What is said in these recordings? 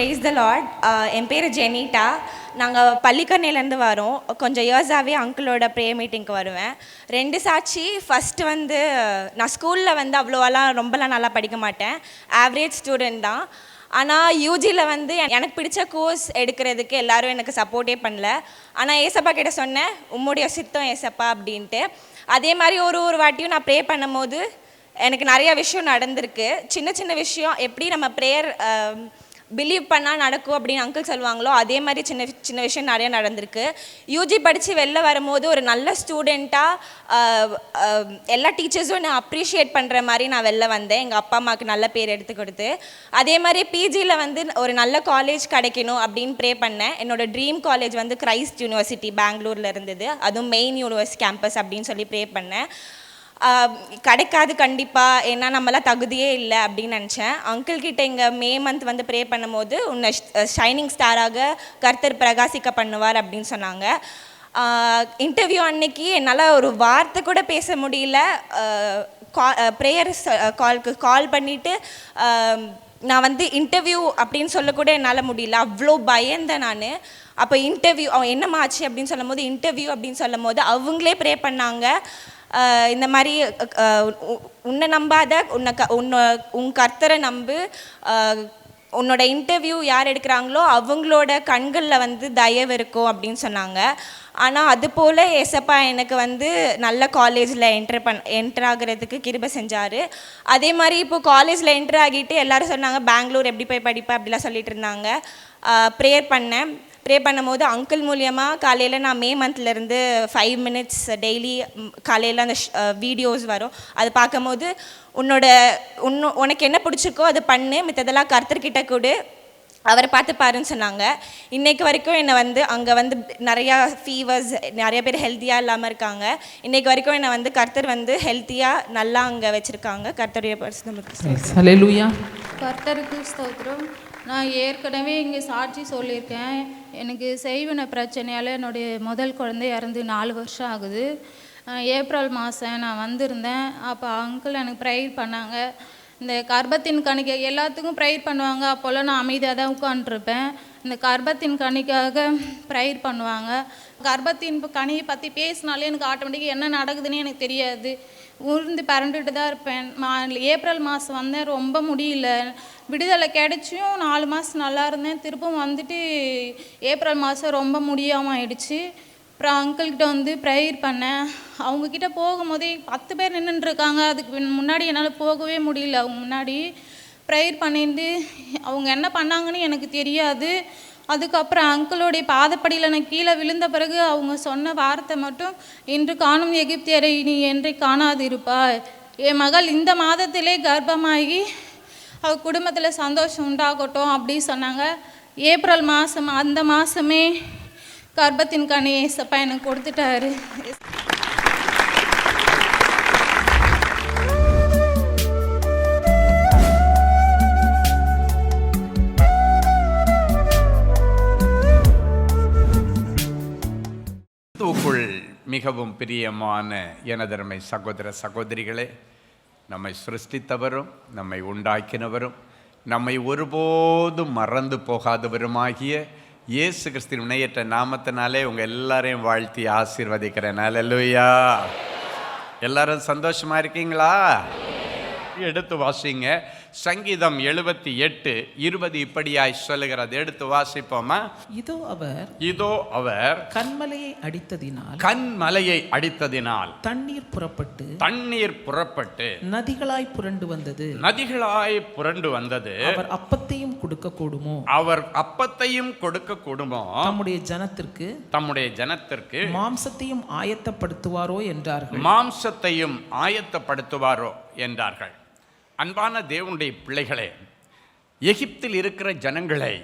Praise the Lord. என் பேர் ஜெனிட்டா. நாங்கள் பள்ளிக்கரணையிலேருந்து வரோம். கொஞ்சம் இயர்ஸாகவே அங்கிளோட ப்ரேயர் மீட்டிங்க்கு வருவேன். 2 சாட்சி. ஃபஸ்ட்டு வந்து நான் ஸ்கூலில் வந்து அவ்வளோவெல்லாம் ரொம்பலாம் நல்லா படிக்க மாட்டேன், ஆவரேஜ் ஸ்டூடெண்ட் தான். ஆனால் யூஜியில் வந்து எனக்கு பிடிச்ச கோர்ஸ் எடுக்கிறதுக்கு எல்லோரும் எனக்கு சப்போர்ட்டே பண்ணல. ஆனால் ஏசப்பா கிட்ட சொன்னேன், உம்முடைய சித்தம் ஏசப்பா அப்படின்ட்டு. அதே மாதிரி ஒரு வாட்டியும் நான் ப்ரே பண்ணும் போது எனக்கு நிறைய விஷயம் நடந்திருக்கு. சின்ன சின்ன விஷயம் எப்படி நம்ம ப்ரேயர் பிலீவ் பண்ணால் நடக்கும் அப்படின்னு அங்கிள் சொல்லுவாங்களோ அதே மாதிரி சின்ன சின்ன விஷயம் நிறையா நடந்திருக்கு. யூஜி படித்து வெளில வரும்போது ஒரு நல்ல ஸ்டூடெண்ட்டாக எல்லா டீச்சர்ஸும் என்னை அப்ரிஷியேட் பண்ணுற மாதிரி நான் வெளில வந்தேன், எங்கள் அப்பா அம்மாவுக்கு நல்ல பேர் எடுத்து கொடுத்து. அதே மாதிரி பிஜியில் வந்து ஒரு நல்ல காலேஜ் கிடைக்கணும் அப்படின்னு ப்ரே பண்ணேன். என்னோடய ட்ரீம் காலேஜ் வந்து கிரைஸ்ட் யூனிவர்சிட்டி பெங்களூரில் இருந்தது, அதுவும் மெயின் யூனிவர்சிட்டி கேம்பஸ் அப்படின்னு சொல்லி ப்ரே பண்ணேன். கிடைக்காது கண்டிப்பாக, ஏன்னா நம்மளாம் தகுதியே இல்லை அப்படின்னு நினச்சேன். அங்கிள்கிட்ட இங்கே மே மந்த் வந்து ப்ரே பண்ணும்போது உன்னை ஷைனிங் ஸ்டாராக கர்த்தர் பிரகாசிக்க பண்ணுவார் அப்படின்னு சொன்னாங்க. இன்டர்வியூ அன்னைக்கு என்னால் ஒரு வார்த்தை கூட பேச முடியல. ப்ரேயர் கால் பண்ணிவிட்டு நான் வந்து இன்டர்வியூ அப்படின்னு சொல்லக்கூட என்னால் முடியல, அவ்வளோ பயந்தேன் நான். அப்போ இன்டர்வியூ என்னம்மா ஆச்சு அப்படின்னு சொல்லும் போது இன்டர்வியூ அப்படின்னு சொல்லும் போது அவங்களே ப்ரே பண்ணாங்க. இந்த மாதிரி உன்னை நம்பாத, உன் கர்த்தரை நம்பு, உன்னோட இன்டர்வியூ யார் எடுக்கிறாங்களோ அவங்களோட கண்களில் வந்து தயவு இருக்கும் அப்படின்னு சொன்னாங்க. ஆனால் அதுபோல் ஏசப்பா எனக்கு வந்து நல்ல காலேஜில் என்டர் ஆகிறதுக்கு கிருபை செஞ்சார். அதே மாதிரி இப்போது காலேஜில் என்டர் ஆகிட்டு எல்லோரும் சொன்னாங்க பெங்களூர் எப்படி போய் படிப்பேன் அப்படிலாம் சொல்லிட்டு இருந்தாங்க. ப்ரே பண்ணும்போது அங்கிள் மூலியமாக காலையில் நான் மே மந்த்லேருந்து 5 minutes டெய்லி காலையில் அந்த வீடியோஸ் வரும், அது பார்க்கும்போது உனக்கு என்ன பிடிச்சிருக்கோ அது பண்ணு, மித்ததெல்லாம் கர்த்தர்கிட்ட கொடு, அவரை பார்த்து பாருன்னு சொன்னாங்க. இன்றைக்கு வரைக்கும் என்னை வந்து அங்கே வந்து நிறையா ஃபீவர்ஸ், நிறைய பேர் ஹெல்த்தியாக இல்லாமல் இருக்காங்க. இன்றைக்கு வரைக்கும் என்னை வந்து கர்த்தர் வந்து ஹெல்த்தியாக நல்லா அங்கே வச்சுருக்காங்க. கர்த்தருடைய ஹல்லேலூயா. கர்த்தருக்கு ஸ்தோத்திரம். நான் ஏற்கனவே இங்கே சாட்சி சொல்லியிருக்கேன். எனக்கு செய்வின பிரச்சனையால் என்னுடைய முதல் குழந்தை இறந்து 4 வருஷம் ஆகுது. ஏப்ரல் மாதம் நான் வந்திருந்தேன். அப்போ அங்கிள் எனக்கு ப்ரேயர் பண்ணாங்க. இந்த கர்ப்பத்தின் கணிக்கை எல்லாத்துக்கும் ப்ரேயர் பண்ணுவாங்க. அப்போல்லாம் நான் அமைதியாக தான் உட்காந்துருப்பேன். இந்த கர்ப்பத்தின் கணிக்காக ப்ரேயர் பண்ணுவாங்க. கர்ப்பத்தின் கனியை பற்றி பேசினாலே எனக்கு ஆட்டோமேட்டிக்காக என்ன நடக்குதுன்னு எனக்கு தெரியாது, உருந்து பரண்டுட்டு தான் இருப்பேன். ஏப்ரல் மாதம் வந்தேன், ரொம்ப முடியல, விடுதலை கிடைச்சியும் 4 மாதம் நல்லா இருந்தேன். திருப்பம் வந்துட்டு ஏப்ரல் மாதம் ரொம்ப முடியாமல் ஆயிடுச்சு. அப்புறம் அங்கிள்கிட்ட வந்து ப்ரேயர் பண்ணேன். அவங்கக்கிட்ட போகும்போதே 10 பேர் நின்றுட்டுருக்காங்க. அதுக்கு முன்னாடி என்னால் போகவே முடியல. அவங்க முன்னாடி ப்ரேயர் பண்ணிட்டு அவங்க என்ன பண்ணாங்கன்னு எனக்கு தெரியாது. அதுக்கப்புறம் அங்கிளோடைய பாதப்படியில் நான் கீழே விழுந்த பிறகு அவங்க சொன்ன வார்த்தை மட்டும், இன்று காணும் எகிப்தியரை நீ என்றை காணாது இருப்பாய். என் மகள் இந்த மாதத்திலே கர்ப்பமாகி அவள் குடும்பத்தில் சந்தோஷம் உண்டாகட்டும் அப்படி சொன்னாங்க. ஏப்ரல் மாதம் அந்த மாதமே கர்ப்பத்தின் கனி ஏசப்பா எனக்கு கொடுத்துட்டாரு. மிகவும் பிரியமான எனதருமை சகோதர சகோதரிகளே, நம்மை சிருஷ்டித்தவரும் நம்மை உண்டாக்கினவரும் நம்மை ஒருபோதும் மறந்து போகாதவருமாகிய இயேசு கிறிஸ்துவின் இணையற்ற நாமத்தினாலே உங்கள் எல்லாரையும் வாழ்த்தி ஆசீர்வதிக்கிறேன். அல்லேலூயா. எல்லாரும் சந்தோஷமா இருக்கீங்களா? எடுத்து வாசிங்க. சங்கீதம் 78:20 இப்படியாய் சொல்லுகிறது. எடுத்து வாசிப்போமா? இதோ அவர் கன்மலையை அடித்ததினால் தண்ணீர் புறப்பட்டு நதிகளாய் புரண்டு வந்தது. அவர் அப்பத்தையும் கொடுக்க கூடுமோ தம்முடைய ஜனத்திற்கு மாம்சத்தையும் ஆயத்தப்படுத்துவாரோ என்றார்கள். அன்பான தேவனுடைய பிள்ளைகளே, எகிப்தில் இருக்கிற ஜனங்களை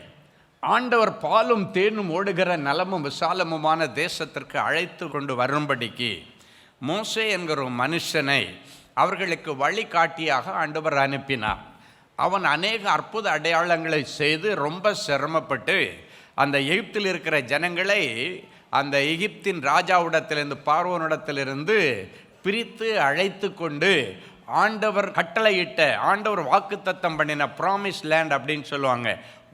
ஆண்டவர் பாலும் தேனும் ஓடுகிற நலமும் விசாலமுமான தேசத்திற்கு அழைத்து கொண்டு வரும்படிக்கு மோசே என்கிற ஒரு மனுஷனை அவர்களுக்கு வழிகாட்டியாக ஆண்டவர் அனுப்பினார். அவன் அநேக அற்புத அடையாளங்களை செய்து ரொம்ப சிரமப்பட்டு அந்த எகிப்தில் இருக்கிற ஜனங்களை அந்த எகிப்தின் ராஜாவிடத்திலிருந்து, பார்வோனிடத்திலிருந்து பிரித்து அழைத்து கொண்டு ஆண்டவர் கட்டளையிட்ட, ஆண்டவர் வாக்குத்தத்தம் பண்ணின ப்ராமிஸ் லேண்ட் அப்படின்னு சொல்லுவாங்க,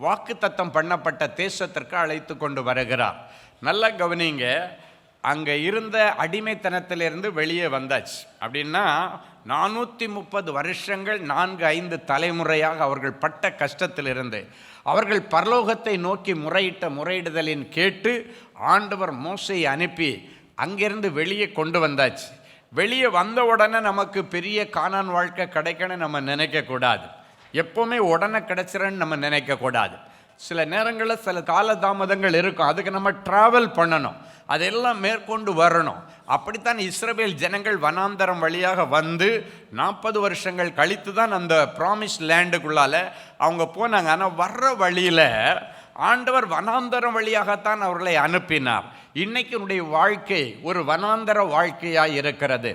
வாக்குத்தத்தம் பண்ணப்பட்ட தேசத்திற்கு அழைத்து கொண்டு வருகிறார். நல்லா கவனிங்க, அங்கே இருந்த அடிமைத்தனத்திலிருந்து வெளியே வந்தாச்சு. அப்படின்னா 430 வருஷங்கள் 4-5 தலைமுறையாக அவர்கள் பட்ட கஷ்டத்திலிருந்து அவர்கள் பரலோகத்தை நோக்கி முறையிட்ட முறையிடுதலின் கேட்டு ஆண்டவர் மோசையை அனுப்பி அங்கிருந்து வெளியே கொண்டு வந்தாச்சு. வெளியே வந்த உடனே நமக்கு பெரிய கானான் வாழ்க்கை கிடைக்கணும்னு நம்ம நினைக்கக்கூடாது. எப்போவுமே உடனே கிடைச்சிறன்னு நம்ம நினைக்கக்கூடாது. சில நேரங்களில் சில காலதாமதங்கள் இருக்கும். அதுக்கு நம்ம ட்ராவல் பண்ணணும், அதெல்லாம் மேற்கொண்டு வரணும். அப்படித்தான் இஸ்ரவேல் ஜனங்கள் வனாந்தரம் வழியாக வந்து 40 வருஷங்கள் கழித்து தான் அந்த ப்ராமிஸ் லேண்டுக்குள்ளால அவங்க போனாங்க. ஆனால் வர்ற வழியில் ஆண்டவர் வனாந்தரம் வழியாகத்தான் அவர்களை அனுப்பினார். இன்னைக்கு உன்னுடைய வாழ்க்கை ஒரு வனாந்தர வாழ்க்கையாக இருக்கிறது.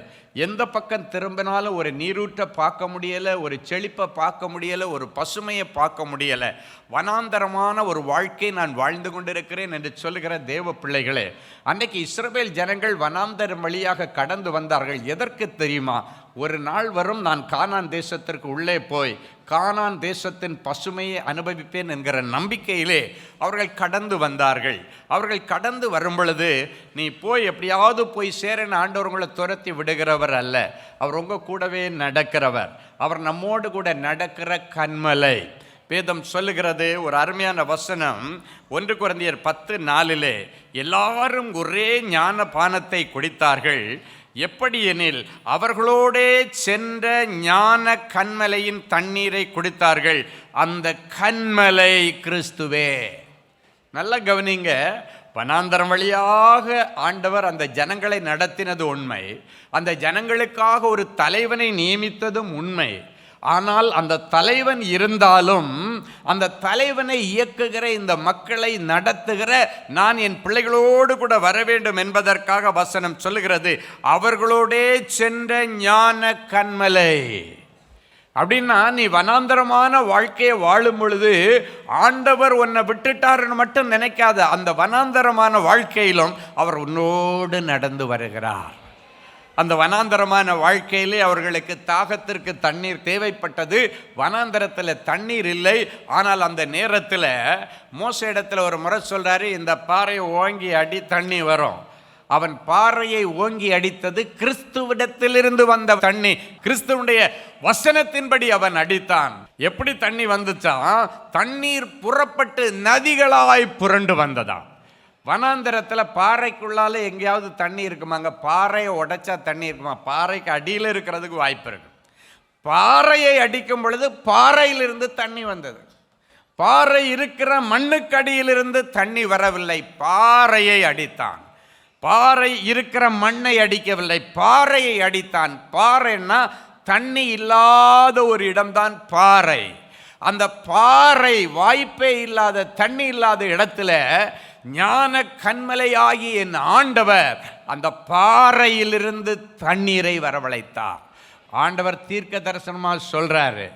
எந்த பக்கம் திரும்பினாலும் ஒரு நீரூற்றை பார்க்க முடியலை, ஒரு செழிப்பை பார்க்க முடியலை, ஒரு பசுமையை பார்க்க முடியலை. வனாந்தரமான ஒரு வாழ்க்கை நான் வாழ்ந்து கொண்டிருக்கிறேன் என்று சொல்லுகிற தேவ பிள்ளைகளே, அன்னைக்கு இஸ்ரவேல் ஜனங்கள் வனாந்தரம் வழியாக கடந்து வந்தார்கள். எதற்கு தெரியுமா? ஒரு நாள் வரும், நான் கானான் தேசத்திற்கு உள்ளே போய் கானான் தேசத்தின் பசுமையை அனுபவிப்பேன் என்கிற நம்பிக்கையிலே அவர்கள் கடந்து வந்தார்கள். அவர்கள் கடந்து வரும் பொழுது, நீ போய் எப்படியாவது போய் சேரன்னு ஆண்டவர் உங்களை துரத்தி விடுகிறவர் அல்ல. அவர் உங்க கூடவே நடக்கிறவர். அவர் நம்மோடு கூட நடக்கிற கன்மலை. வேதம் சொல்லுகிறது ஒரு அருமையான வசனம், 1 கொரிந்தியர் 10:4 எல்லாரும் ஒரே ஞான பானத்தை குடித்தார்கள். எப்படி எனில் அவர்களோடே சென்ற ஞான கன்மலையின் தண்ணீரை குடித்தார்கள். அந்த கன்மலை கிறிஸ்துவே. நல்லா கவனிங்க, வனாந்தரம் வழியாக ஆண்டவர் அந்த ஜனங்களை நடத்தினது உண்மை, அந்த ஜனங்களுக்காக ஒரு தலைவனை நியமித்ததும் உண்மை. ஆனால் அந்த தலைவன் இருந்தாலும் அந்த தலைவனை இயக்குகிற இந்த மக்களை நடத்துகிற நான் என் பிள்ளைகளோடு கூட வர வேண்டும் என்பதற்காக வசனம் சொல்லுகிறது அவர்களோடே சென்ற ஞான கன்மலை. அப்படின்னா நீ வனாந்தரமான வாழ்க்கையை வாழும் பொழுது ஆண்டவர் உன்னை விட்டுட்டாருன்னு மட்டும் நினைக்காத. அந்த வனாந்தரமான வாழ்க்கையிலும் அவர் உன்னோடு நடந்து வருகிறார். அந்த வனாந்தரமான வாழ்க்கையிலே அவர்களுக்கு தாகத்திற்கு தண்ணீர் தேவைப்பட்டது. வனாந்தரத்தில் தண்ணீர் இல்லை. ஆனால் அந்த நேரத்தில் மோச இடத்துல ஒரு முறை சொல்கிறாரு, இந்த பாறையை ஓங்கி அடி தண்ணி வரும். அவன் பாறையை ஓங்கி அடித்தது கிறிஸ்துவிடத்திலிருந்து வந்த தண்ணி. கிறிஸ்துவுடைய வசனத்தின்படி அவன் அடித்தான். எப்படி தண்ணி வந்துச்சான்? தண்ணீர் புறப்பட்டு நதிகளாய் புரண்டு வந்ததான். வனாந்தரத்தில் பாறைக்குள்ளால எங்கேயாவது தண்ணி இருக்குமாங்க? பாறையை உடைச்சா தண்ணி இருக்குமா? பாறைக்கு அடியில் இருக்கிறதுக்கு வாய்ப்பு இருக்கு. பாறையை அடிக்கும் பொழுது பாறையிலிருந்து தண்ணி வந்தது. பாறை இருக்கிற மண்ணுக்கு அடியிலிருந்து தண்ணி வரவில்லை, பாறையை அடித்தான். பாறை இருக்கிற மண்ணை அடிக்கவில்லை, பாறையை அடித்தான். பாறைன்னா தண்ணி இல்லாத ஒரு இடம்தான் பாறை. அந்த பாறை வாய்ப்பே இல்லாத தண்ணி இல்லாத இடத்துல ஞான கன்மலையாகி என் ஆண்டவர் அந்த பாறையிலிருந்து தண்ணீரை வரவழைத்தார். ஆண்டவர் தீர்க்க தரிசனமாக சொல்றாரு,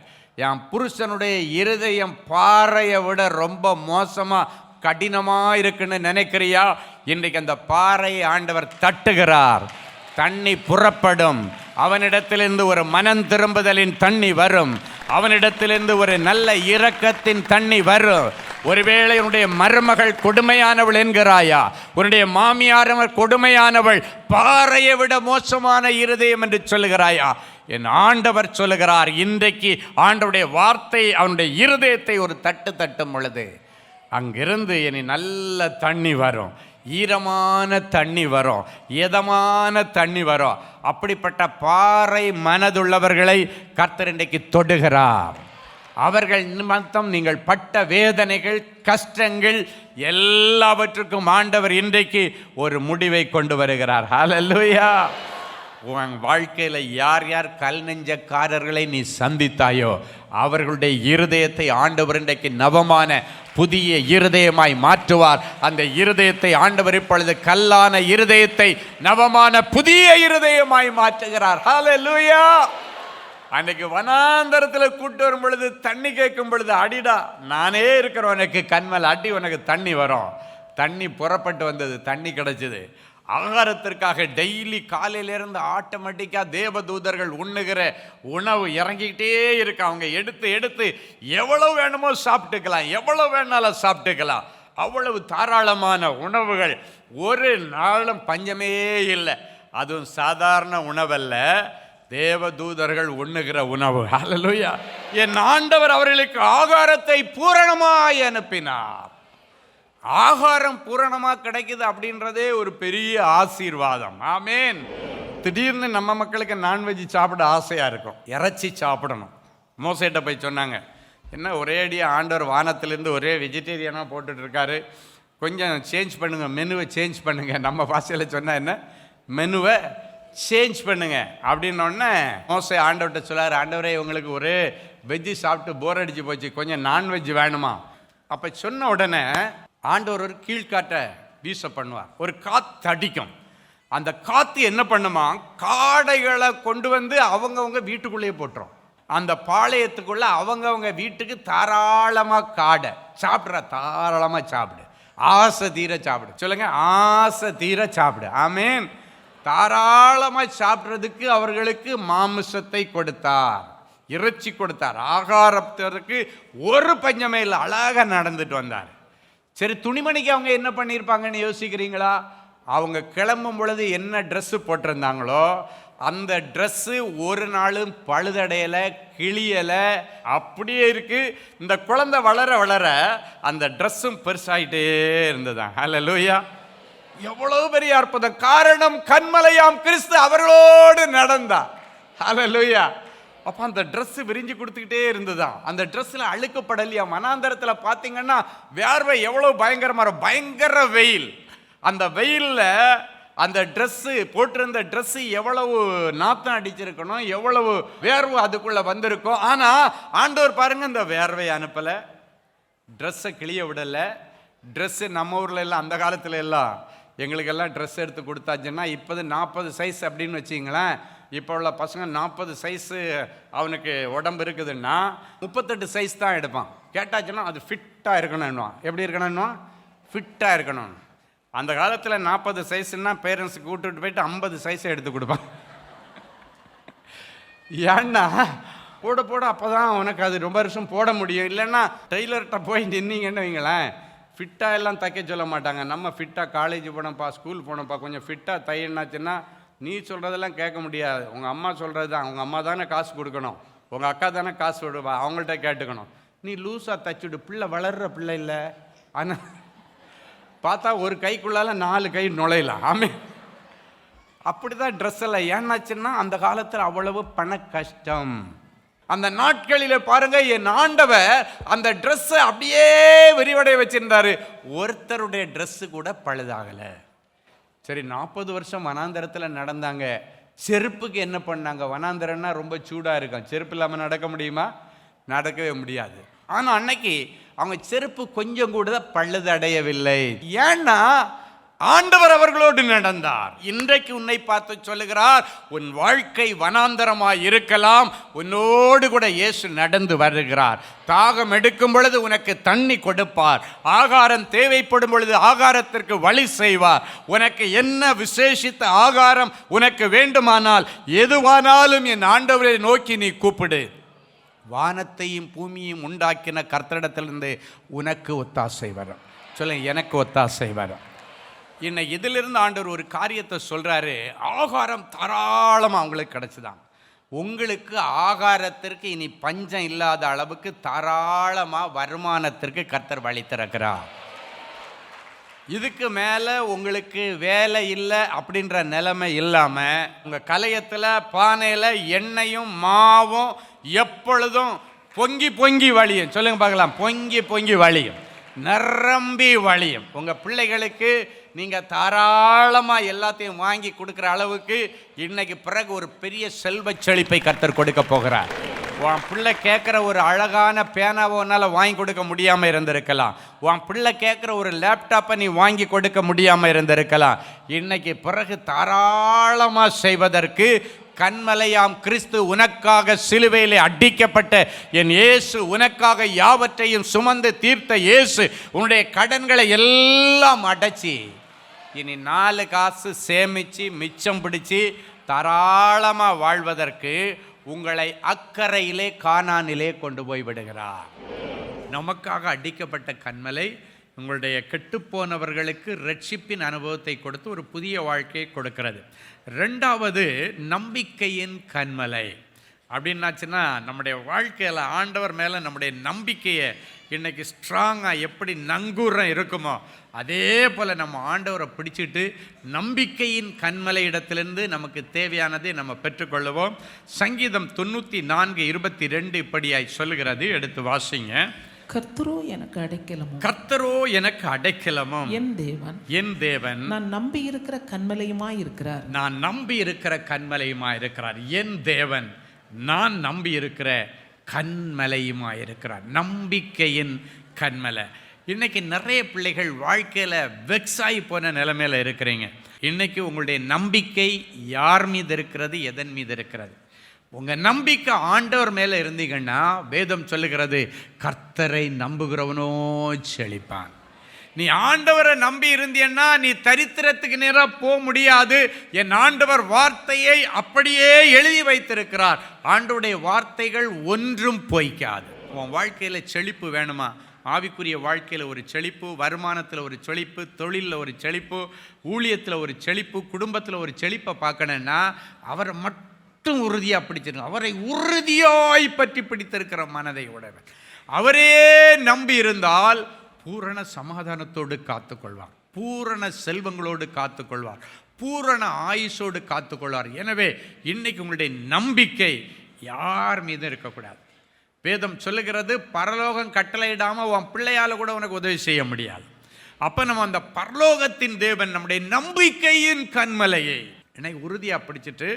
என் புருஷனுடைய இருதயம் பாறையை விட ரொம்ப மோசமா கடினமா இருக்குன்னு நினைக்கிறியா? இன்றைக்கு அந்த பாறையை ஆண்டவர் தட்டுகிறார். தண்ணி புறப்படும். அவனிடத்திலிருந்து ஒரு மனம் திரும்புதலின் தண்ணி வரும். அவனிடத்திலிருந்து ஒரு நல்ல இரக்கத்தின் தண்ணி வரும். ஒருவேளை உன்னுடைய மருமகள் கொடுமையானவள் என்கிறாயா? உன்னுடைய மாமியார் கொடுமையானவள், பாறையை விட மோசமான இருதயம் என்று சொல்லுகிறாயா? என் ஆண்டவர் சொல்லுகிறார், இன்றைக்கு ஆண்டவருடைய வார்த்தை அவனுடைய இருதயத்தை ஒரு தட்டு தட்டும் பொழுது அங்கிருந்து இனி நல்ல தண்ணி வரும், ஈரமான தண்ணி வரும், இதமான தண்ணி வரும். அப்படிப்பட்ட பாறை மனதுள்ளவர்களை கர்த்தர் இன்றைக்கு தொடுகிறார். அவர்கள் நிமித்தம் நீங்கள் பட்ட வேதனைகள், கஷ்டங்கள் எல்லாவற்றுக்கும் ஆண்டவர் இன்றைக்கு ஒரு முடிவை கொண்டு வருகிறார். ஹல்லேலூயா. உன் வாழ்க்கையில் யார் யார் கல் நெஞ்சக்காரர்களை நீ சந்தித்தாயோ அவர்களுடைய இருதயத்தை ஆண்டவர் இன்றைக்கு நவமான புதிய இருதயமாய் மாற்றுவார். அந்த இருதயத்தை ஆண்டவர் இப்பொழுது கல்லான இருதயத்தை நவமான புதிய இருதயமாய் மாற்றுகிறார். ஹல்லேலூயா. அன்னைக்கு வனாந்தரத்தில் கூட்டு வரும் பொழுது தண்ணி கேட்கும் பொழுது, அடிடா நானே இருக்கிற உனக்கு கண்மல் அடி, உனக்கு தண்ணி வரும். தண்ணி புறப்பட்டு வந்தது, தண்ணி கிடைச்சது. ஆகாரத்திற்காக டெய்லி காலையிலேருந்து ஆட்டோமேட்டிக்காக தேவதூதர்கள் உண்ணுகிற உணவு இறங்கிக்கிட்டே இருக்கு. அவங்க எடுத்து எடுத்து எவ்வளவு வேணுமோ சாப்பிட்டுக்கலாம், எவ்வளவு வேணாலும் சாப்பிட்டுக்கலாம். அவ்வளவு தாராளமான உணவுகள், ஒரு நாளும் பஞ்சமே இல்லை. அதுவும் சாதாரண உணவல்ல, தேவதூதர்கள் உண்ணுகிற உணவு. ஹல்லேலூயா! என் ஆண்டவர் அவர்களுக்கு ஆகாரத்தை பூரணமாய் அனுப்பினார். ஆகாரம் பூரணமாக கிடைக்குது அப்படின்றதே ஒரு பெரிய ஆசீர்வாதம். ஆமேன். திடீர்னு நம்ம மக்களுக்கு நான்வெஜ் சாப்பிட ஆசையாக இருக்கும், இறைச்சி சாப்பிடணும். மோசேட்ட போய் சொன்னாங்க, என்ன ஒரே அடியாக ஆண்டவர் வானத்திலேருந்து ஒரே வெஜிடேரியனாக போட்டுட்ருக்காரு, கொஞ்சம் சேஞ்ச் பண்ணுங்கள், மெனுவை சேஞ்ச் பண்ணுங்கள். நம்ம பாஷையில் சொன்னால் என்ன, மெனுவை சேஞ்ச் பண்ணுங்க அப்படின்னோடனே மோசே ஆண்டவர்கிட்ட சொல்லார், ஆண்டவரே உங்களுக்கு ஒரே வெஜ்ஜு சாப்பிட்டு போர் அடிச்சு போச்சு, கொஞ்சம் நான்வெஜ் வேணுமா? அப்போ சொன்ன உடனே ஆண்டவர் ஒரு கீழ்காற்றை வீச பண்ணுவார், ஒரு காற்று அடிக்கும். அந்த காற்று என்ன பண்ணுமா, காடைகளை கொண்டு வந்து அவங்கவுங்க வீட்டுக்குள்ளேயே போட்டுரும். அந்த பாளையத்துக்குள்ளே அவங்கவுங்க வீட்டுக்கு தாராளமாக காடை சாப்பிட்ற, தாராளமாக சாப்பிடு, ஆசை தீர சாப்பிடு. சொல்லுங்க, ஆசை தீர சாப்பிடு. ஆமேன். தாராளமாக சாப்பிட்றதுக்கு அவர்களுக்கு மாமிசத்தை கொடுத்தார், இறைச்சி கொடுத்தார். ஆகாரத்திற்கு ஒரு பஞ்சமே இல்லை, அழகாக நடந்துட்டு வந்தார். சரி, துணிமணிக்கு அவங்க என்ன பண்ணியிருப்பாங்கன்னு யோசிக்கிறீங்களா? அவங்க கிளம்பும் பொழுது என்ன ட்ரெஸ்ஸு போட்டிருந்தாங்களோ அந்த ட்ரெஸ்ஸு ஒரு நாளும் பழுதடையலை, கிளியலை, அப்படியே இருக்குது. இந்த குழந்தை வளர வளர அந்த ட்ரெஸ்ஸும் பெருசாகிட்டே இருந்ததான். ஹல்லேலூயா! எவ்வளவு பெரிய அற்புதம்! காரணம், கன்மலையாம் கிறிஸ்து அவர்களோடு நடந்தார். ஹல்லேலூயா! அப்போ அந்த ட்ரெஸ் விரிஞ்சு கொடுத்துக்கிட்டே இருந்துதான். அந்த ட்ரெஸ்ஸில் அழுக்கப்படலையா? மனாந்தரத்தில் பார்த்தீங்கன்னா வேர்வை எவ்வளோ பயங்கரமாக, பயங்கர வெயில். அந்த வெயிலில் அந்த ட்ரெஸ்ஸு போட்டிருந்த ட்ரெஸ்ஸு எவ்வளவு நாத்தம் அடிச்சிருக்கணும், எவ்வளவு வேர்வை அதுக்குள்ளே வந்திருக்கும். ஆனால் ஆண்டவர் பாருங்க, இந்த வேர்வையை அனுப்பலை, ட்ரெஸ்ஸை கிளிய விடலை. ட்ரெஸ்ஸு நம்ம ஊரில் எல்லாம் அந்த காலத்தில் எல்லாம் எங்களுக்கெல்லாம் ட்ரெஸ் எடுத்து கொடுத்தாச்சுன்னா, இப்போது 40 சைஸ் அப்படின்னு வச்சிங்களேன். இப்போ உள்ள பசங்க 40 சைஸு அவனுக்கு உடம்பு இருக்குதுன்னா 38 சைஸ் தான் எடுப்பான். கேட்டாச்சுன்னா அது ஃபிட்டாக இருக்கணும்னுவான். எப்படி இருக்கணும்னுவான்? ஃபிட்டாக இருக்கணும். அந்த காலத்தில் 40 சைஸுன்னா பேரண்ட்ஸுக்கு கூப்பிட்டு போயிட்டு 50 சைஸை எடுத்து கொடுப்பான். ஏன்னா போட போட அப்போ தான் உனக்கு அது ரொம்ப வருஷம் போட முடியும். இல்லைன்னா டெய்லர்கிட்ட போய் நின்னீங்கன்னு வைங்களேன், ஃபிட்டாக எல்லாம் தைக்க சொல்ல மாட்டாங்க. நம்ம ஃபிட்டாக காலேஜ் போனோம்ப்பா, ஸ்கூல் போனோம்ப்பா, கொஞ்சம் ஃபிட்டாக தையன்னாச்சுன்னா நீ சொல்கிறதெல்லாம் கேட்க முடியாது. உங்கள் அம்மா சொல்கிறது தான். உங்கள் அம்மா தானே காசு கொடுக்கணும், உங்கள் அக்கா தானே காசு விடுவா, அவங்கள்ட்ட கேட்டுக்கணும். நீ லூஸாக தைச்சிடு, பிள்ளை வளர்கிற பிள்ளை இல்லை. ஆனால் பார்த்தா ஒரு கைக்குள்ளால 4 கை நுழையலாம். ஆமே, அப்படி தான் ட்ரெஸ் எல்லாம். ஏன்னாச்சுன்னா அந்த காலத்தில் அவ்வளவு பண கஷ்டம். அந்த நாட்களில் பாருங்க, என் ஆண்டவர் அந்த ட்ரெஸ்ஸை அப்படியே விரிவடைய வச்சிருந்தாரு. ஒருத்தருடைய ட்ரெஸ்ஸு கூட பழுதாகலை. சரி, 40 வருஷம் வனாந்தரத்தில் நடந்தாங்க. செருப்புக்கு என்ன பண்ணாங்க? வனாந்தரம்னா ரொம்ப சூடாக இருக்கும், செருப்பு இல்லாமல் நடக்க முடியுமா? நடக்கவே முடியாது. ஆனால் அன்னைக்கு அவங்க செருப்பு கொஞ்சம் கூட பழுதடையவில்லை. ஏன்னா ஆண்டவர் அவர்களோடு நடந்தார். இன்றைக்கு உன்னை பார்த்து சொல்லுகிறார், உன் வாழ்க்கை வனாந்தரமாய் இருக்கலாம், உன்னோடு கூட இயேசு நடந்து வருகிறார். தாகம் எடுக்கும் பொழுது உனக்கு தண்ணி கொடுப்பார். ஆகாரம் தேவைப்படும் பொழுது ஆகாரத்திற்கு வழி செய்வார். உனக்கு என்ன விசேஷித்த ஆகாரம் உனக்கு வேண்டுமானால் எதுவானாலும் என் ஆண்டவரை நோக்கி நீ கூப்பிடு. வானத்தையும் பூமியையும் உண்டாக்கின கர்த்தரிடத்திலிருந்து உனக்கு ஒத்தாசை வரும். சொல்லுங்க, எனக்கு ஒத்தாசை வரும். இன்னைக்கு இதிலிருந்து ஆண்டவர் ஒரு காரியத்தை சொல்கிறாரு. ஆகாரம் தாராளமாக அவங்களுக்கு கிடச்சிதான். உங்களுக்கு ஆகாரத்திற்கு இனி பஞ்சம் இல்லாத அளவுக்கு தாராளமாக வருமானத்திற்கு கர்த்தர் வழி திறக்கிறார். இதுக்கு மேலே உங்களுக்கு வேலை இல்லை அப்படின்ற நிலைமை இல்லாமல் உங்கள் கலையத்தில் பானையில் எண்ணெயும் மாவும் எப்பொழுதும் பொங்கி பொங்கி வழியும். சொல்லுங்க பார்க்கலாம், பொங்கி பொங்கி வழியும், நிரம்பி வழியும். உங்கள் பிள்ளைகளுக்கு நீங்கள் தாராளமாக எல்லாத்தையும் வாங்கி கொடுக்குற அளவுக்கு இன்னைக்கு பிறகு ஒரு பெரிய செல்வ செழிப்பை கர்த்தர் கொடுக்க போகிறார். உன் பிள்ளை கேட்குற ஒரு அழகான பேனாவை உன்னால் வாங்கி கொடுக்க முடியாமல் இருந்திருக்கலாம். உன் பிள்ளை கேட்குற ஒரு லேப்டாப்பை நீ வாங்கி கொடுக்க முடியாமல் இருந்திருக்கலாம். இன்னைக்கு பிறகு தாராளமாக செய்வதற்கு கன்மலையாம் கிறிஸ்து உனக்காக சிலுவையிலே அடிக்கப்பட்ட என் இயேசு, உனக்காக யாவற்றையும் சுமந்து தீர்த்த இயேசு உன்னுடைய கடன்களை எல்லாம் அடைச்சி இனி 4 காசு சேமித்து மிச்சம் பிடிச்சி தாராளமாக வாழ்வதற்கு உங்களை அக்கறையிலே கானானிலே கொண்டு போய் விடுகிறார். நமக்காக அடிக்கப்பட்ட கன்மலை உங்களுடைய கெட்டுப்போனவர்களுக்கு ரட்சிப்பின் அனுபவத்தை கொடுத்து ஒரு புதிய வாழ்க்கையை கொடுக்கிறது. 2வது நம்பிக்கையின் கன்மலை. அப்படின்னாச்சுன்னா நம்முடைய வாழ்க்கையில் ஆண்டவர் மேலே நம்முடைய நம்பிக்கையை இன்றைக்கி ஸ்ட்ராங்காக எப்படி நங்கூரம் இருக்குமோ அதே போல் நம்ம ஆண்டவரை பிடிச்சிட்டு நம்பிக்கையின் கன்மலை இடத்திலிருந்து நமக்கு தேவையானதை நம்ம பெற்றுக்கொள்ளுவோம். சங்கீதம் 94:22 இப்படியாய் சொல்லுகிறது, எடுத்து வாசிங்க. கர்த்தரோ எனக்கு அடைக்கலமும், கர்த்தரோ எனக்கு அடைக்கலமும், என் தேவன் நான் நம்பி இருக்கிற கன்மலையுமாய் இருக்கிறார். நான் நம்பி இருக்கிற கன்மலையுமாய் இருக்கிறார். என் தேவன் நான் நம்பி இருக்கிற கன்மலையுமாய் இருக்கிறார். நம்பிக்கையின் கன்மலை. இன்னைக்கு நிறைய பிள்ளைகள் வாழ்க்கையில் வெக்ஸாகி போன நிலைமையில் இருக்கிறீங்க. இன்னைக்கு உங்களுடைய நம்பிக்கை யார் மீது இருக்கிறது, எதன் மீது இருக்கிறது? உங்கள் நம்பிக்கை ஆண்டவர் மேலே இருந்தீங்கன்னா வேதம் சொல்லுகிறது, கர்த்தரை நம்புகிறவனோ செழிப்பான். நீ ஆண்டவரை நம்பி இருந்தீன்னா நீ தரித்திரத்துக்கு நேராக போக முடியாது. என் ஆண்டவர் வார்த்தையை அப்படியே எழுதி வைத்திருக்கிறார். ஆண்டவருடைய வார்த்தைகள் ஒன்றும் பொய்க்காது. உன் வாழ்க்கையில் செழிப்பு வேணுமா? ஆவிக்குரிய வாழ்க்கையில் ஒரு செழிப்பு, வருமானத்தில் ஒரு செழிப்பு, தொழிலில் ஒரு செழிப்பு, ஊழியத்தில் ஒரு செழிப்பு, குடும்பத்தில் ஒரு செழிப்பை பார்க்கணுன்னா அவரை மட்டும் உறுதியாக பிடிச்சிருங்க. அவரை உறுதியாய் பற்றி பிடித்திருக்கிற மனதை உடையவர். அவரே நம்பி இருந்தால் பூரண சமாதானத்தோடு காத்துக்கொள்வார், பூரண செல்வங்களோடு காத்துக்கொள்வார், பூரண ஆயுசோடு காத்துக்கொள்வார். எனவே இன்னைக்கு உங்களுடைய நம்பிக்கை யார் மீதும் இருக்கக்கூடாது. வேதம் சொல்லுகிறது, பரலோகம் கட்டளையிடாமல் உன் பிள்ளையால் கூட உனக்கு உதவி செய்ய முடியாது. அப்போ நம்ம அந்த பரலோகத்தின் தேவன் நம்முடைய நம்பிக்கையின் கன்மலையை என்னை உறுதியாக பிடிச்சிட்டு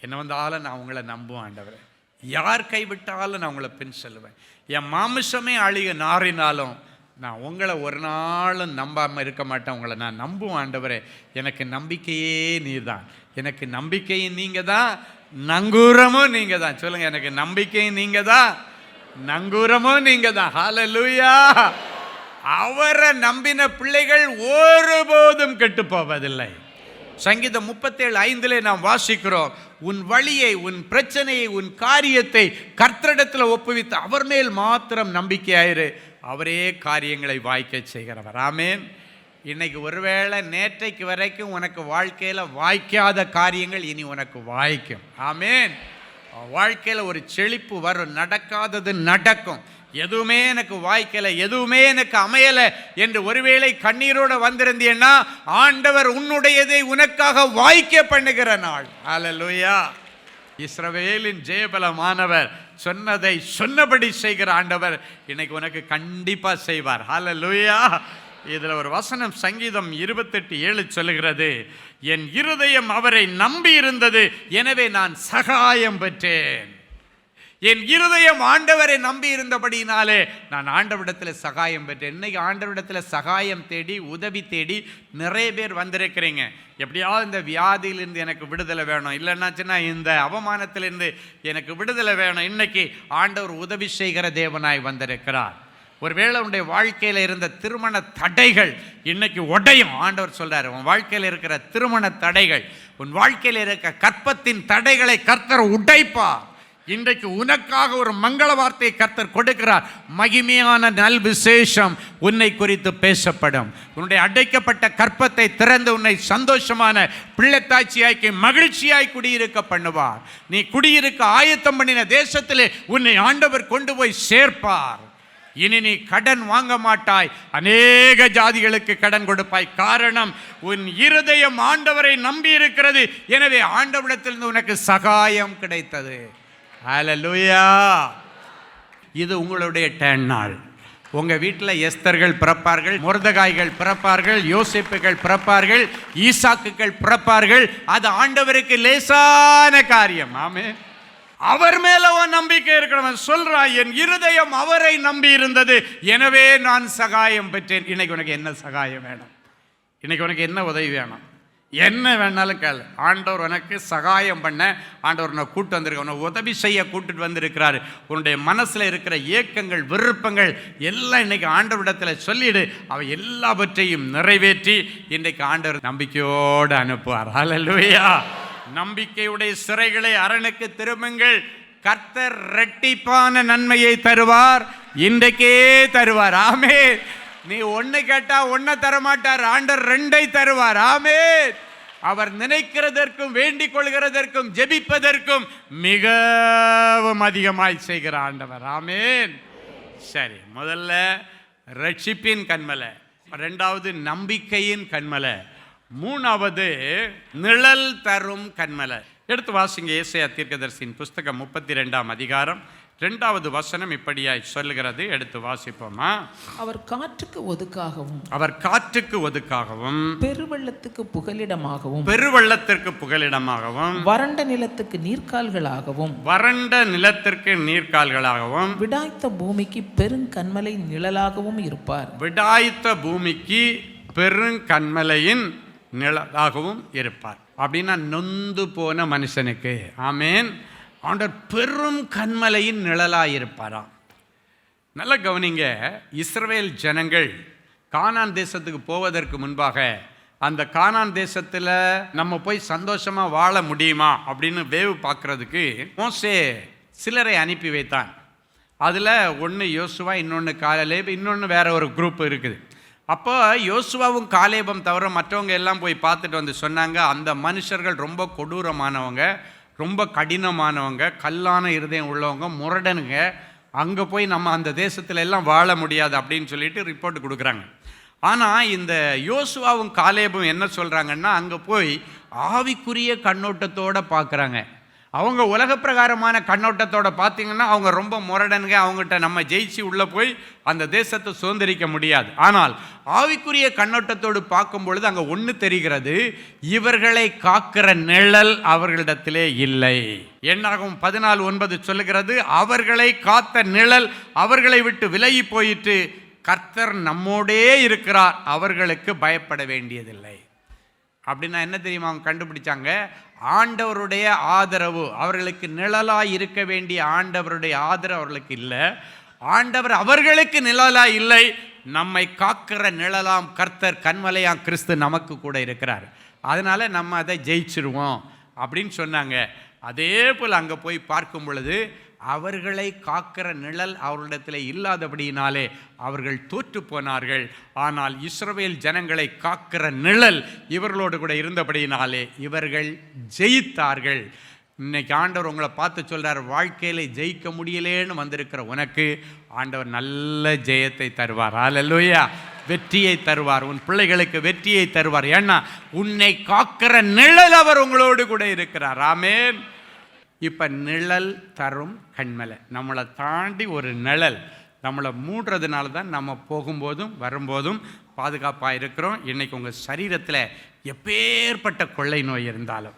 என்ன வந்தாலும் நான் உங்களை நம்புவேன் ஆண்டவர். யார் கைவிட்டாலும் நான் உங்களை பின் செல்லுவேன். என் மாமிசமே அழிக நாறினாலும் நான் உங்களை ஒரு நாளும் நம்பாமல் இருக்க மாட்டேன். உங்களை நான் நம்புவேன் ஆண்டவரே. எனக்கு நம்பிக்கையே நீர் தான். எனக்கு நம்பிக்கையும் நீங்கள் தான், நங்கூரமும் நீங்கள் தான். சொல்லுங்கள், எனக்கு நம்பிக்கையும் நீங்கள் தான், நங்கூரமும் நீங்கள் தான். ஹல்லேலூயா. அவரை நம்பின பிள்ளைகள் ஒருபோதும் கெட்டு போவதில்லை. சங்கீதம் 37:5 நாம் வாசிக்கிறோம், உன் வழியை, உன் பிரச்சனையை, உன் காரியத்தை கர்த்தரிடத்தில் ஒப்புவித்து அவர் மேல் மாத்திரம் நம்பிக்கையாயிரு, அவரே காரியங்களை வாய்க்க செய்கிறவர். ஆமேன். இன்னைக்கு ஒருவேளை நேற்றைக்கு வரைக்கும் உனக்கு வாழ்க்கையில் வாய்க்காத காரியங்கள் இனி உனக்கு வாய்க்கும். ஆமேன். வாழ்க்கையில் ஒரு செழிப்பு வரும். நடக்காதது நடக்கும். எதுவுமே எனக்கு வாய்க்கலை, எதுவுமே எனக்கு அமையலை என்று ஒருவேளை கண்ணீரோடு வந்திருந்தீன்னா ஆண்டவர் உன்னுடையதை உனக்காக வாய்க்க பண்ணுகிற நாள். ஹல்லேலூயா. இஸ்ரவேலின் ஜெயபலமானவர் சொன்னதை சொன்னபடி செய்கிற ஆண்டவர் இன்னைக்கு உனக்கு கண்டிப்பாக செய்வார். ஹல்லேலூயா. இதில் ஒரு வசனம் சங்கீதம் 28:7 சொல்லுகிறது, என் இருதயம் அவரை நம்பி இருந்தது, எனவே நான் சகாயம் பெற்றேன். என் இருதயம் ஆண்டவரை நம்பி இருந்தபடினாலே நான் ஆண்டவரிடத்தில் சகாயம் பெற்றேன். இன்னைக்கு ஆண்டவரிடத்தில் சகாயம் தேடி, உதவி தேடி நிறைய பேர் வந்திருக்கிறீங்க. எப்படியாவது இந்த வியாதியிலிருந்து எனக்கு விடுதலை வேணும், இல்லைன்னாச்சுன்னா இந்த அவமானத்திலிருந்து எனக்கு விடுதலை வேணும். இன்னைக்கு ஆண்டவர் உதவி செய்கிற தேவனாய் வந்திருக்கிறார். ஒருவேளை உன்னுடைய வாழ்க்கையில் இருந்த திருமண தடைகள் இன்னைக்கு உடையும். ஆண்டவர் சொல்றாரு, உன் வாழ்க்கையில் இருக்கிற திருமண தடைகள், உன் வாழ்க்கையில் இருக்க கற்பத்தின் தடைகளை கர்த்தர் உடைப்பார். இன்றைக்கு உனக்காக ஒரு மங்கள வார்த்தையை கர்த்தர் கொடுக்கிறார். மகிமையான நல் விசேஷம் உன்னை குறித்து பேசப்படும். உன்னுடைய அடைக்கப்பட்ட கற்பத்தை திறந்து உன்னை சந்தோஷமான பிள்ளைத்தாட்சியாக்கி மகிழ்ச்சியாய் குடியிருக்க பண்ணுவார். நீ குடியிருக்க ஆயத்தம் பண்ணின தேசத்திலே உன்னை ஆண்டவர் கொண்டு போய் சேர்ப்பார். இனி நீ கடன் வாங்க மாட்டாய், அநேக ஜாதிகளுக்கு கடன் கொடுப்பாய். காரணம், உன் இருதயம் ஆண்டவரை நம்பி இருக்கிறது. எனவே ஆண்டவரிடத்திலிருந்து உனக்கு சகாயம் கிடைத்தது. ஹல்லேலூயா. இது உங்களுடைய டர்ன் நாள். உங்கள் வீட்டில் எஸ்தர்கள் பிறப்பார்கள், மொர்தெகாய்கள் பிறப்பார்கள், யோசேப்புகள் பிறப்பார்கள், ஈசாக்குகள் பிறப்பார்கள். அது ஆண்டவருக்கு லேசான காரியம். ஆமென். அவர் மேல உன் நம்பிக்கை இருக்கணும். சொல்றான், என் இருதயம் அவரை நம்பி இருந்தது, எனவே நான் சகாயம் பெற்றேன். இன்னைக்கு உனக்கு என்ன சகாயம் வேணும்? இன்னைக்கு உனக்கு என்ன உதவி வேணும்? என்ன வேணாலும் கேளு. ஆண்டவர் உனக்கு சகாயம் பண்ண ஆண்டவர் உன்னை கூட்டு வந்திருக்க, உன்னை உதவி செய்ய கூட்டுட்டு வந்திருக்கிறாரு. உன்னுடைய மனசில் இருக்கிற ஏக்கங்கள் விருப்பங்கள் எல்லாம் இன்னைக்கு ஆண்டவரிடத்தில் சொல்லிடு. அவை எல்லாவற்றையும் நிறைவேற்றி இன்றைக்கு ஆண்டவர் நம்பிக்கையோடு அனுப்புவார். ஹல்லேலூயா. நம்பிக்கையுடைய சிறைகளை அரணுக்கு திரும்புங்கள். கர்த்தர் இரட்டிப்பான நன்மையை தருவார், இன்றைக்கே தருவார். ஆமென். நீ ஒன்று கேட்டா ஒன்றை தரமாட்டார், ஆண்டவர் 2 தருவார். ஆமென். அவர் நினைக்கிறதற்கும் வேண்டிக் கொள்கிறதற்கும் ஜெபிப்பதற்கும் மிகவும் அதிகமாய் செய்கிற ஆண்டவர். ஆமென். சரி, முதல்ல ரட்சிப்பின் கண்மலை, 2வது நம்பிக்கையின் கண்மலை, 3வது நிழல் தரும் கண்மலை. எடுத்து வாசிங்க ஏசாயா தீர்க்கதரிசியின் புஸ்தகம் 32ஆம் அதிகாரம் 2வது வசனம் இப்படியாய் சொல்லுகிறது. எடுத்து வாசிப்போமா? அவர் காற்றுக்கு ஒதுக்காகவும், அவர் காற்றுக்கு ஒதுக்காகவும், பெருவெள்ளத்துக்கு புகலிடமாகவும், பெருவெள்ளத்திற்கு புகலிடமாகவும், வறண்ட நிலத்துக்கு நீர்க்கால்களாகவும், வறண்ட நிலத்திற்கு நீர்க்கால்களாகவும், விடாய்த்த பூமிக்கு பெருங்கண்மலை நிழலாகவும் இருப்பார். விடாய்த்த பூமிக்கு பெருங்கண்மலையின் நிழலாகவும் இருப்பார். அப்படின்னா நொந்து போன மனுஷனுக்கு, ஆமேன், ஆண்டவர் பெரும் கண்மலையின் நிழலாயிருப்பாராம். நல்ல கவனிங்க. இஸ்ரவேல் ஜனங்கள் கானான் தேசத்துக்கு போவதற்கு முன்பாக அந்த கானான் தேசத்தில் நம்ம போய் சந்தோஷமாக வாழ முடியுமா அப்படின்னு வேவு பார்க்குறதுக்கு மோசே சிலரை அனுப்பி வைத்தான். அதில் ஒன்று யோசுவா, இன்னொன்று காலேப், இன்னொன்று வேற ஒரு குரூப் இருக்குது. அப்போ யோசுவாவும் காலேபும் தவிர மற்றவங்க எல்லாம் போய் பார்த்துட்டு வந்து சொன்னாங்க, அந்த மனுஷர்கள் ரொம்ப கொடூரமானவங்க, ரொம்ப கடினமானவங்க, கல்லான இருதயம் உள்ளவங்க, முரடனுங்க, அங்கே போய் நம்ம அந்த தேசத்துல எல்லாம் வாழ முடியாது அப்படின்னு சொல்லிட்டு ரிப்போர்ட் கொடுக்குறாங்க. ஆனால் இந்த யோசுவாவும் காலேபும் என்ன சொல்கிறாங்கன்னா, அங்கே போய் ஆவிக்குரிய கண்ணோட்டத்தோடு பார்க்குறாங்க. அவங்க உலக பிரகாரமான கண்ணோட்டத்தோட பார்த்தீங்கன்னா அவங்க ரொம்ப முரடனுங்க, அவங்ககிட்ட நம்ம ஜெயிச்சு உள்ளே போய் அந்த தேசத்தை சுதந்திரிக்க முடியாது. ஆனால் ஆவிக்குரிய கண்ணோட்டத்தோடு பார்க்கும் பொழுது அங்கே ஒன்று தெரிகிறது, இவர்களை காக்கிற நிழல் அவர்களிடத்திலே இல்லை. என்னாகும் 14:9 சொல்லுகிறது, அவர்களை காத்த நிழல் அவர்களை விட்டு விலகி போயிட்டு, கர்த்தர் நம்மோடே இருக்கிறார், அவர்களுக்கு பயப்பட வேண்டியதில்லை. அப்படின்னா என்ன தெரியுமா அவங்க கண்டுபிடிச்சாங்க? ஆண்டவருடைய ஆதரவு அவர்களுக்கு நிழலாய் இருக்க வேண்டிய ஆண்டவருடைய ஆதரவு அவர்களுக்கு இல்லை. ஆண்டவர் அவர்களுக்கு நிழலாய் இல்லை, நம்மை காக்கிற நிழலாம் கர்த்தர் கண்மலையாம் கிறிஸ்து நமக்கு கூட இருக்கிறார், அதனால நம்ம அதை ஜெயிச்சிருவோம் அப்படின்னு சொன்னாங்க. அதே போல் அங்கே போய் பார்க்கும் பொழுது அவர்களை காக்கிற நிழல் அவர்களிடத்தில் இல்லாதபடியினாலே அவர்கள் தோற்று போனார்கள். ஆனால் இஸ்ரவேல் ஜனங்களை காக்கிற நிழல் இவர்களோடு கூட இருந்தபடியினாலே இவர்கள் ஜெயித்தார்கள். இன்னைக்கு ஆண்டவர் உங்களை பார்த்து சொல்கிறார், வாழ்க்கையில் ஜெயிக்க முடியலேன்னு வந்திருக்கிற உனக்கு ஆண்டவர் நல்ல ஜெயத்தை தருவார். அல்லேலூயா. வெற்றியை தருவார், உன் பிள்ளைகளுக்கு வெற்றியை தருவார். ஏன்னா உன்னை காக்கிற நிழல் அவர் உங்களோடு கூட இருக்கிறார். ஆமென். இப்போ நிழல் தரும் கண்மலை, நம்மளை தாண்டி ஒரு நிழல் நம்மளை மூடுறதுனால தான் நம்ம போகும்போதும் வரும்போதும் பாதுகாப்பாக இருக்கிறோம். இன்றைக்கி உங்கள் சரீரத்தில் எப்பேற்பட்ட கொள்ளை நோய் இருந்தாலும்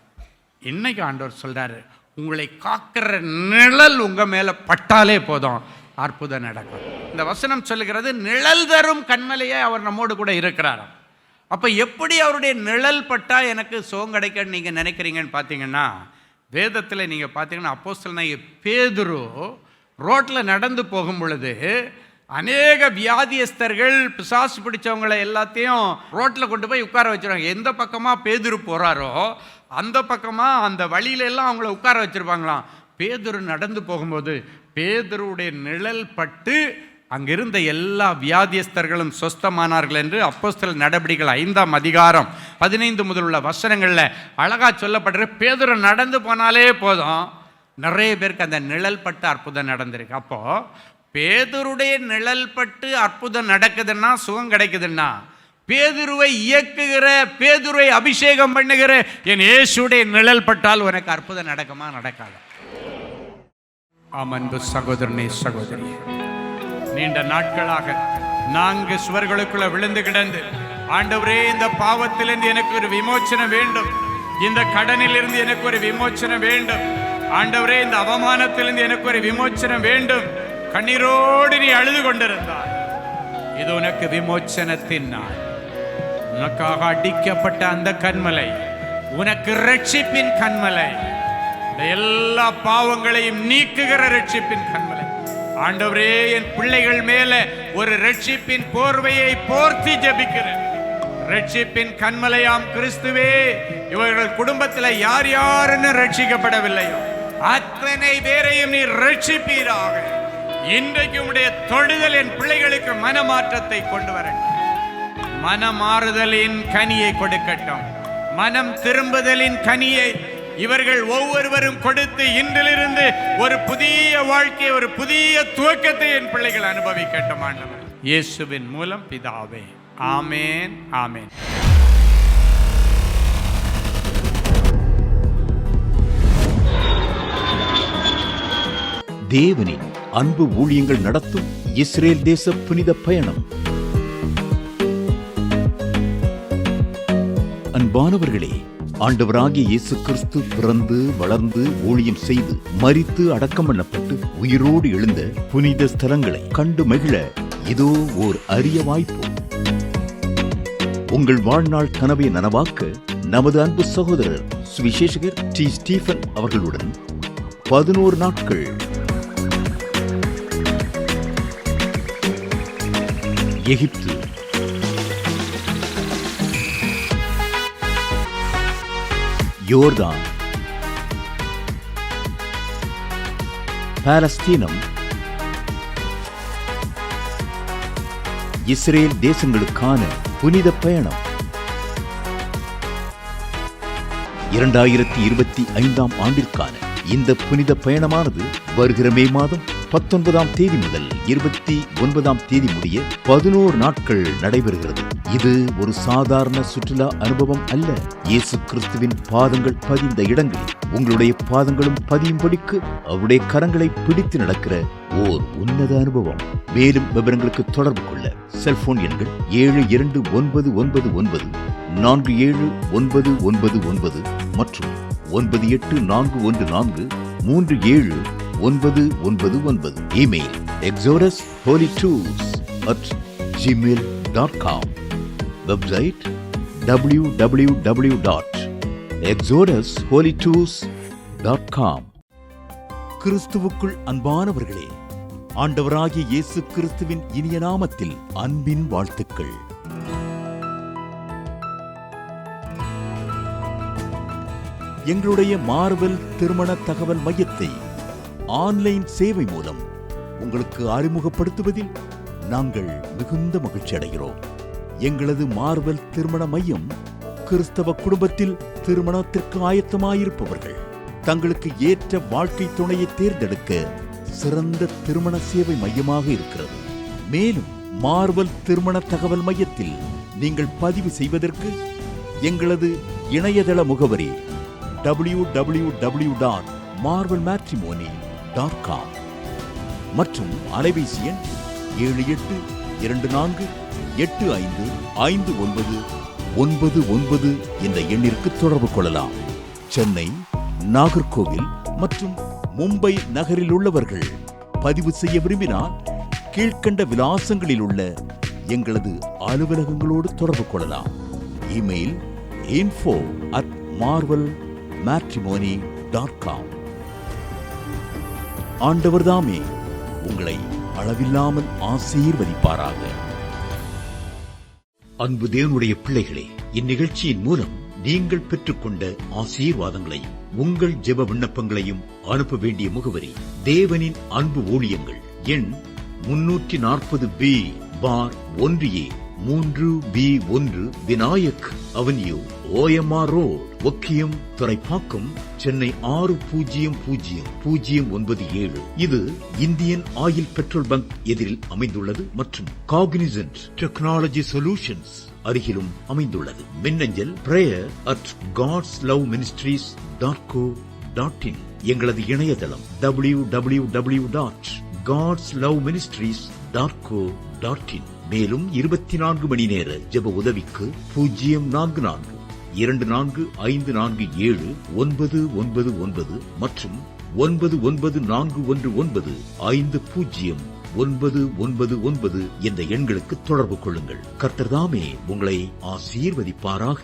இன்னைக்கு ஆண்டவர் சொல்கிறாரு, உங்களை காக்கிற நிழல் உங்கள் மேலே பட்டாலே போதும், அற்புதம் நடக்கும். இந்த வசனம் சொல்லுகிறது, நிழல் தரும் கண்மலையே அவர் நம்மோடு கூட இருக்கிறாராம். அப்போ எப்படி அவருடைய நிழல் பட்டால் எனக்கு சுகம் கிடைக்குன்னு நீங்கள் நினைக்கிறீங்கன்னு பார்த்தீங்கன்னா, வேதத்தில் நீங்கள் பார்த்தீங்கன்னா அப்போஸ்தலனாகிய பேதுரு ரோட்டில் நடந்து போகும் பொழுது அநேக வியாதியஸ்தர்கள், பிசாசு பிடிச்சவங்களை எல்லாத்தையும் ரோட்டில் கொண்டு போய் உட்கார வச்சுருவாங்க. எந்த பக்கமாக பேதுரு போகிறாரோ அந்த பக்கமாக அந்த வழியிலெல்லாம் அவங்கள உட்கார வச்சுருப்பாங்களாம். பேதுரு நடந்து போகும்போது பேதுருடைய நிழல் பட்டு அங்கிருந்த எல்லா வியாதியஸ்தர்களும் சொஸ்தமானார்கள் என்று அப்போஸ்தலர் நடபடிகள் 5ஆம் அதிகாரம் 15 முதல் உள்ள வசனங்களில் அழகாக சொல்லப்படுற. பேதுரு நடந்து போனாலே போதும், நிறைய பேருக்கு அந்த நிழல் பட்டு அற்புதம் நடந்திருக்கு. அப்போது பேதுருடைய நிழல் பட்டு அற்புதம் நடக்குதுன்னா, சுகம் கிடைக்குதுன்னா, பேதுருவை இயக்குகிற, பேதுருவை அபிஷேகம் பண்ணுகிற என் இயேசுடைய நிழல் பட்டால் உனக்கு அற்புதம் நடக்குமா? நடக்காது. அன்பு சகோதரனே, சகோதரி, நீண்ட நாட்களாக 4 சுவர்களுக்குள்ள விழுந்து கிடந்து, ஆண்டவரே இந்த பாவத்திலிருந்து எனக்கு ஒரு விமோச்சனம் வேண்டும், இந்த கடனில் இருந்து எனக்கு ஒரு விமோச்சனம் வேண்டும், ஆண்டவரே இந்த அவமானத்திலிருந்து எனக்கு ஒரு விமோச்சனம் வேண்டும், கண்ணீரோடு நீ அழுது கொண்டிருந்தாய். இது உனக்கு விமோச்சனத்தின் நாள். உனக்காக அடிக்கப்பட்ட அந்த கன்மலை உனக்கு ரட்சிப்பின் கன்மலை, இந்த எல்லா பாவங்களையும் நீக்குகிற ரட்சிப்பின் கன்மலை. ஆண்டவரே, என் பிள்ளைகள் மேல ஒரு ரட்சிப்பின் போர்வையை போர்த்தி ஜெபிக்கிறேன். ரட்சிப்பின் கன்மலையாம் கிறிஸ்துவே, இவர்கள் குடும்பத்தில் யார் யாருன்னு ரட்சிக்கப்படவில்லையோ அத்தனை பேரையும் நீர் ரட்சிப்பீராக. இன்றைக்கு உம்முடைய தொடுதல் என் பிள்ளைகளுக்கு மனமாற்றத்தை கொண்டு வரட்டும். மனமாறுதலின் கனியை கொடுக்கட்டும். மனம் திரும்புதலின் கனியை இவர்கள் ஒவ்வொருவரும் கொடுத்து இன்றிலிருந்து ஒரு புதிய வாழ்க்கை, ஒரு புதிய துவக்கத்தை என் பிள்ளைகள் அனுபவிக்கட்டும். ஆண்டவர் இயேசுவின் மூலம் பிதாவே, ஆமேன், ஆமேன். தேவனின் அன்பு ஊழியங்கள் நடத்தும் இஸ்ரேல் தேச புனித பயணம். அன்பானவர்களே, ஆண்டவராகிய இயேசு கிறிஸ்து பிறந்து வளர்ந்து ஊழியம் செய்து மரித்து அடக்கம் பண்ணப்பட்டு உயிரோடு எழுந்த புனித ஸ்தலங்களை கண்டு மகிழ இதோ ஓர் அரிய வாய்ப்பு. உங்கள் வாழ்நாள் கனவை நனவாக்க நமது அன்பு சகோதரர் சுவிசேஷகர் டி. ஸ்டீபன் அவர்களுடன் 11 நாட்கள் எகிப்து, யோர்தான், பாலஸ்தீனம், இஸ்ரேல் தேசங்களுக்கான புனித பயணம். 2025 ஆண்டிற்கான இந்த புனித பயணமானது வருகிற மே மாதம் 19ஆம் தேதி முதல் 29ஆம் தேதி முடிய 11 நாட்கள் நடைபெறுகிறது. இது ஒரு சாதாரண சுற்றுலா அனுபவம் அல்ல. இயேசு கிறிஸ்துவின் பாதங்கள் பதிந்த இடங்களில் உங்களுடைய பாதங்களும் பதியும்படிக்கு அவருடைய கரங்களை பிடித்து நடக்கிற ஓர் உன்னத அனுபவம். மேலும் விவரங்களுக்கு தொடர்பு கொள்ள செல்போன் எண்கள் 7291947999 மற்றும் 9841437999. Email exodusholytours@gmail.com. Website www.exodusholytours.com. கிறிஸ்துவுக்குள் அன்பானவர்களே, ஆண்டவராகிய இயேசு கிறிஸ்துவின் இனிய நாமத்தில் அன்பின் வாழ்த்துக்கள். எங்களுடைய மார்வெல் திருமண தகவல் மையத்தை ஆன்லைன் சேவை மூலம் உங்களுக்கு அறிமுகப்படுத்துவதில் நாங்கள் மிகுந்த மகிழ்ச்சி அடைகிறோம். எங்களது மார்வெல் திருமண மையம் கிறிஸ்தவ குடும்பத்தில் திருமணத்திற்கு ஆயத்தமாயிருப்பவர்கள் தங்களுக்கு ஏற்ற வாழ்க்கை துணையை தேர்ந்தெடுக்க சிறந்த திருமண சேவை மையமாக இருக்கிறது. மேலும் மார்வெல் திருமண தகவல் மையத்தில் நீங்கள் பதிவு செய்வதற்கு எங்களது இணையதள முகவரி www.marvelmatrimony.com மற்றும் அலைபேசி எண் 7824855999 என்ற எண்ணிற்கு தொடர்பு கொள்ளலாம். சென்னை, நாகர்கோவில் மற்றும் மும்பை நகரில் உள்ளவர்கள் பதிவு செய்ய விரும்பினால் கீழ்க்கண்ட விலாசங்களில் உள்ள எங்களது அலுவலகங்களோடு தொடர்பு கொள்ளலாம். Email info@marvelmatrimony.com. ஆண்டவர்தாமே உங்களை அளவில்லாமல் ஆசீர்வதிப்பாராக. அன்பு தேவனுடைய பிள்ளைகளே, இந்நிகழ்ச்சியின் மூலம் நீங்கள் பெற்றுக்கொண்ட ஆசீர்வாதங்களை உங்கள் ஜெப விண்ணப்பங்களையும் அனுப்ப வேண்டிய முகவரி தேவனின் அன்பு ஊழியங்கள், எண் 340B பார் 1A 3B1 Vinayak avenue, OMR road, Okkiyam, Thoraipakkam, Chennai 600097. இது இந்தியன் ஆயில் பெட்ரோல் பங்க் எதிரில் அமைந்துள்ளது மற்றும் காக்னிசன்ட் டெக்னாலஜி சொல்யூஷன்ஸ் அருகிலும் அமைந்துள்ளது. மின்னஞ்சல் prayer@godsloveministries.co.in. எங்களது இணையதளம் www.godsloveministries.co.in. மேலும் 24 மணி நேர ஜெப உதவிக்கு 04454479999 மற்றும் 99411501 999 என்ற எண்களுக்கு தொடர்பு கொள்ளுங்கள். கர்த்தர் தாமே உங்களை ஆசீர்வதிப்பாராக.